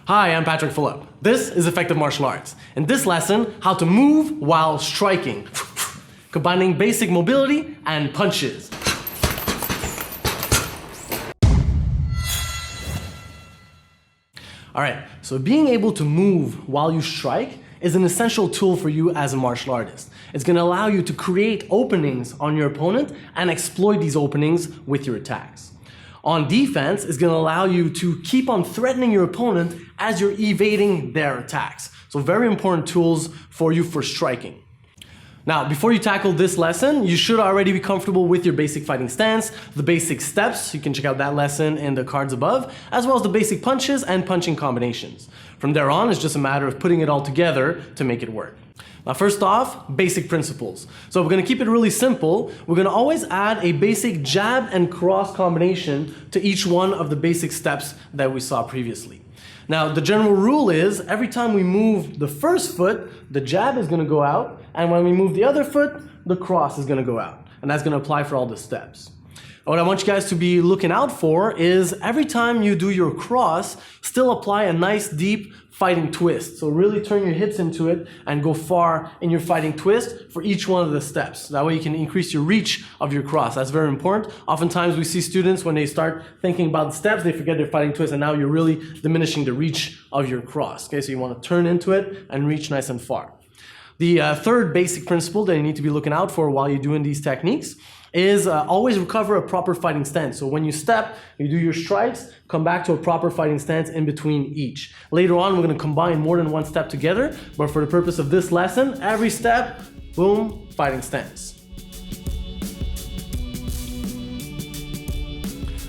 Hi, I'm Patrick Phillip. This is Effective Martial Arts. In this lesson, how to move while striking, combining basic mobility and punches. Alright, so being able to move while you strike is an essential tool for you as a martial artist. It's going to allow you to create openings on your opponent and exploit these openings with your attacks. On defense, it's going to allow you to keep on threatening your opponent as you're evading their attacks. So very important tools for you for striking. Now, before you tackle this lesson, you should already be comfortable with your basic fighting stance, the basic steps, you can check out that lesson in the cards above, as well as the basic punches and punching combinations. From there on, it's just a matter of putting it all together to make it work. Now, first off, basic principles. So we're going to keep it really simple. We're going to always add a basic jab and cross combination to each one of the basic steps that we saw previously. Now, the general rule is every time we move the first foot, the jab is going to go out, and when we move the other foot, the cross is going to go out. And that's going to apply for all the steps. What I want you guys to be looking out for is every time you do your cross, still apply a nice deep fighting twist. So really turn your hips into it and go far in your fighting twist for each one of the steps. That way you can increase your reach of your cross. That's very important. Oftentimes we see students when they start thinking about the steps, they forget their fighting twist, and now you're really diminishing the reach of your cross. Okay, so you want to turn into it and reach nice and far. The third basic principle that you need to be looking out for while you're doing these techniques is always recover a proper fighting stance. So when you step, you do your strikes, come back to a proper fighting stance in between each. Later on, we're going to combine more than one step together, but for the purpose of this lesson, every step, boom, fighting stance.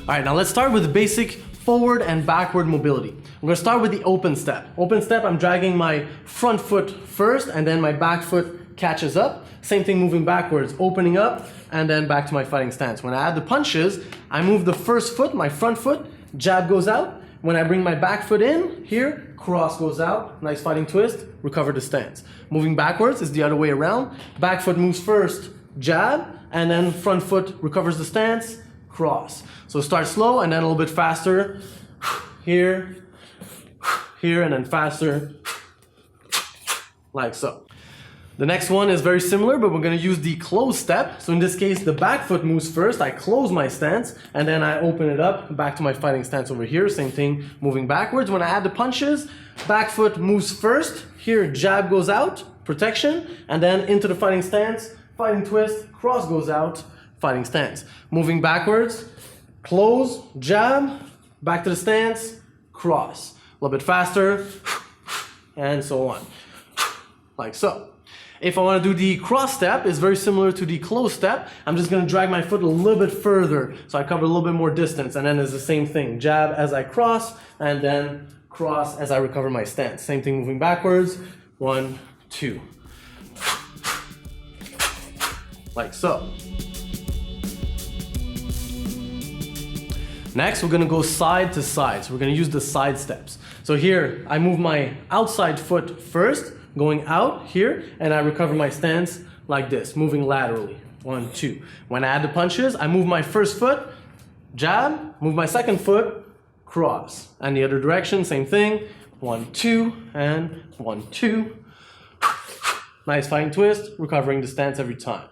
All right, now let's start with the basic forward and backward mobility. I'm going to start with the open step. Open step, I'm dragging my front foot first, and then my back foot catches up. Same thing moving backwards, opening up, and then back to my fighting stance. When I add the punches, I move the first foot, my front foot, jab goes out. When I bring my back foot in, here, cross goes out, nice fighting twist, recover the stance. Moving backwards is the other way around. Back foot moves first, jab, and then front foot recovers the stance, cross. So start slow and then a little bit faster. Here, and then faster, like so. The next one is very similar, but we're going to use the close step. So in this case, the back foot moves first, I close my stance, and then I open it up back to my fighting stance over here. Same thing, moving backwards. When I add the punches, back foot moves first, here jab goes out, protection, and then into the fighting stance, fighting twist, cross goes out, fighting stance. Moving backwards, close, jab, back to the stance, cross. A little bit faster, and so on, like so. If I want to do the cross step, it's very similar to the close step. I'm just going to drag my foot a little bit further, so I cover a little bit more distance, and then it's the same thing. Jab as I cross, and then cross as I recover my stance. Same thing moving backwards, 1, 2. Like so. Next, we're going to go side to side. So we're going to use the side steps. So here, I move my outside foot first, going out here, and I recover my stance like this, moving laterally. 1, 2. When I add the punches, I move my first foot, jab, move my second foot, cross. And the other direction, same thing. 1, 2, and 1, 2. Nice fighting twist, recovering the stance every time.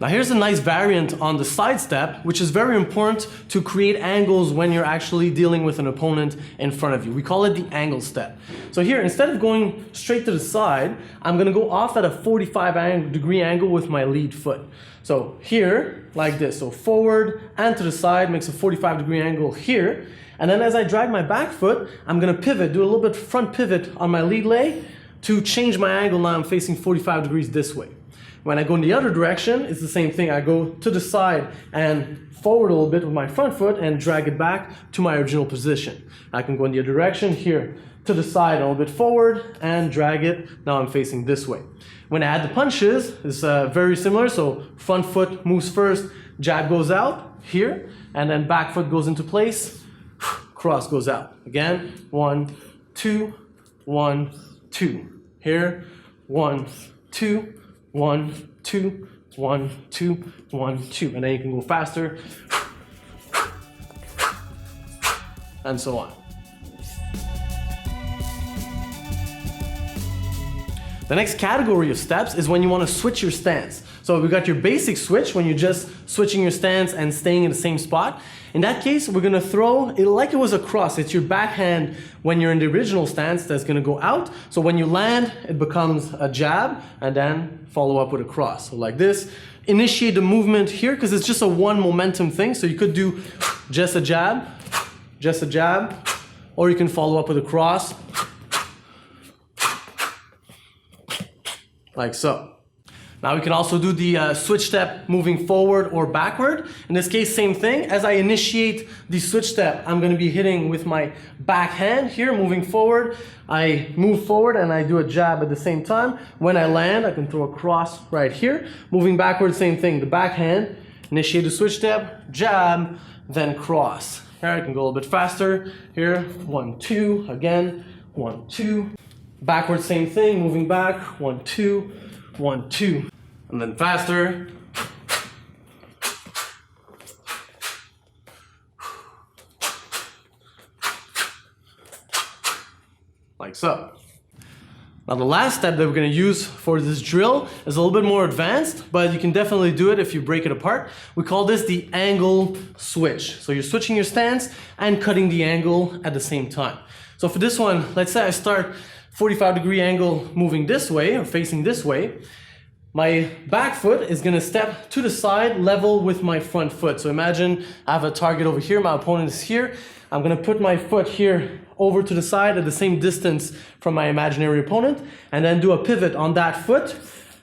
Now here's a nice variant on the side step, which is very important to create angles when you're actually dealing with an opponent in front of you. We call it the angle step. So here, instead of going straight to the side, I'm going to go off at a 45-degree angle with my lead foot. So here, like this, so forward and to the side makes a 45-degree angle here. And then as I drag my back foot, I'm going to pivot, do a little bit front pivot on my lead leg to change my angle. Now I'm facing 45 degrees this way. When I go in the other direction, it's the same thing. I go to the side and forward a little bit with my front foot and drag it back to my original position. I can go in the other direction here, to the side, a little bit forward, and drag it. Now I'm facing this way. When I add the punches, it's very similar. So front foot moves first, jab goes out here, and then back foot goes into place, cross goes out. Again, 1, 2, 1, 2. Here, 1, 2, 1, 2, 1, 2, 1, 2. And then you can go faster, and so on. The next category of steps is when you want to switch your stance. So we got your basic switch when you're just switching your stance and staying in the same spot. In that case, we're going to throw it like it was a cross. It's your backhand when you're in the original stance that's going to go out. So when you land, it becomes a jab and then follow up with a cross. So like this. Initiate the movement here because it's just a one momentum thing. So you could do just a jab, or you can follow up with a cross. Like so. Now we can also do the switch step moving forward or backward. In this case, same thing. As I initiate the switch step, I'm going to be hitting with my back hand here, moving forward. I move forward and I do a jab at the same time. When I land, I can throw a cross right here. Moving backward, same thing. The back hand, initiate the switch step, jab, then cross. Here I can go a little bit faster. Here, 1, 2, again, 1, 2. Backward, same thing, moving back, 1, 2, 1, 2. And then faster. Like so. Now the last step that we're going to use for this drill is a little bit more advanced, but you can definitely do it if you break it apart. We call this the angle switch. So you're switching your stance and cutting the angle at the same time. So for this one, let's say I start 45-degree angle moving this way or facing this way. My back foot is going to step to the side level with my front foot. So imagine I have a target over here, my opponent is here. I'm going to put my foot here over to the side at the same distance from my imaginary opponent and then do a pivot on that foot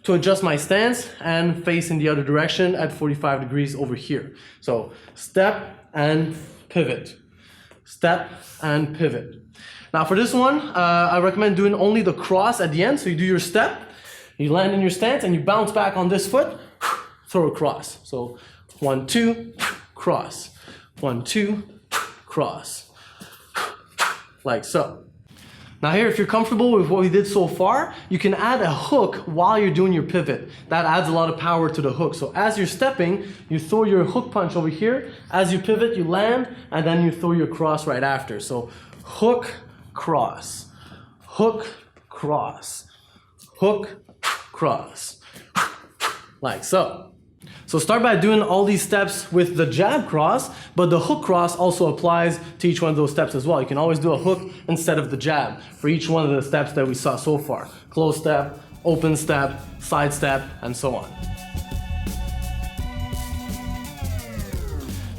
to adjust my stance and face in the other direction at 45 degrees over here. So step and pivot. Step and pivot. Now for this one, I recommend doing only the cross at the end. So you do your step, you land in your stance, and you bounce back on this foot, throw a cross. So 1, 2, cross. 1, 2, cross. Like so. Now here, if you're comfortable with what we did so far, you can add a hook while you're doing your pivot. That adds a lot of power to the hook. So as you're stepping, you throw your hook punch over here. As you pivot, you land, and then you throw your cross right after. So hook, cross, hook, cross, hook, cross, like so. So start by doing all these steps with the jab cross, but the hook cross also applies to each one of those steps as well. You can always do a hook instead of the jab for each one of the steps that we saw so far. Close step, open step, side step, and so on.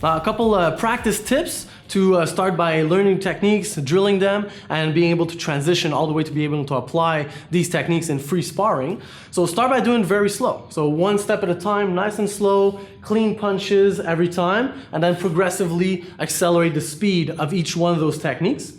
Now a couple practice tips to start by learning techniques, drilling them, and being able to transition all the way to be able to apply these techniques in free sparring. So start by doing very slow. So one step at a time, nice and slow, clean punches every time, and then progressively accelerate the speed of each one of those techniques.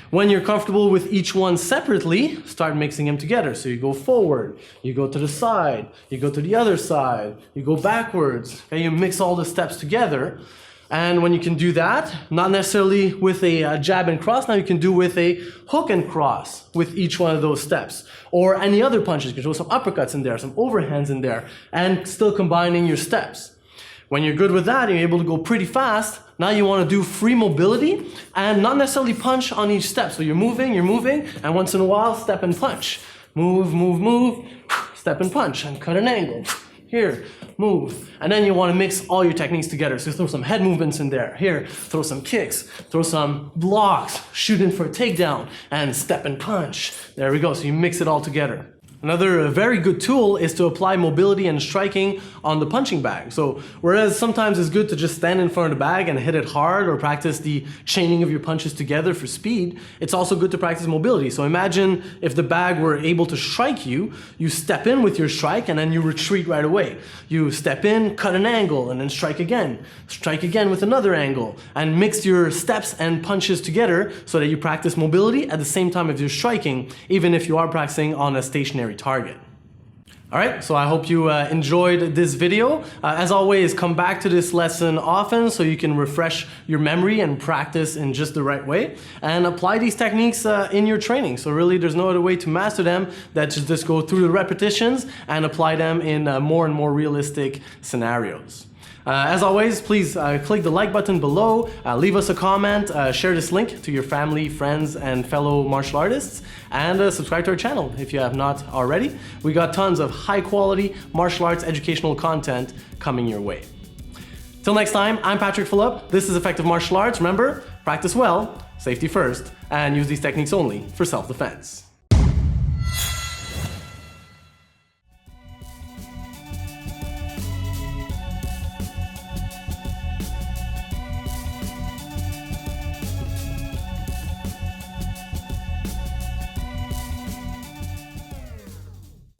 When you're comfortable with each one separately, start mixing them together. So you go forward, you go to the side, you go to the other side, you go backwards, and you mix all the steps together. And when you can do that, not necessarily with a jab and cross, now you can do with a hook and cross with each one of those steps. Or any other punches, you can throw some uppercuts in there, some overhands in there, and still combining your steps. When you're good with that, you're able to go pretty fast. Now you want to do free mobility and not necessarily punch on each step. So you're moving, and once in a while, step and punch. Move, move, move, step and punch, and cut an angle. Here, move. And then you want to mix all your techniques together. So throw some head movements in there. Here, throw some kicks, throw some blocks, shoot in for a takedown, and step and punch. There we go. So you mix it all together. Another very good tool is to apply mobility and striking on the punching bag. So whereas sometimes it's good to just stand in front of the bag and hit it hard or practice the chaining of your punches together for speed, it's also good to practice mobility. So imagine if the bag were able to strike you, you step in with your strike and then you retreat right away. You step in, cut an angle, and then strike again with another angle, and mix your steps and punches together so that you practice mobility at the same time as you're striking, even if you are practicing on a stationary target. Alright, so I hope you enjoyed this video. As always, come back to this lesson often so you can refresh your memory and practice in just the right way and apply these techniques in your training. So really there's no other way to master them than to just go through the repetitions and apply them in more and more realistic scenarios. As always, please click the like button below, leave us a comment, share this link to your family, friends, and fellow martial artists, and subscribe to our channel if you have not already. We got tons of high quality martial arts educational content coming your way. Till next time, I'm Patrick Phillip. This is Effective Martial Arts. Remember, practice well, safety first, and use these techniques only for self-defense.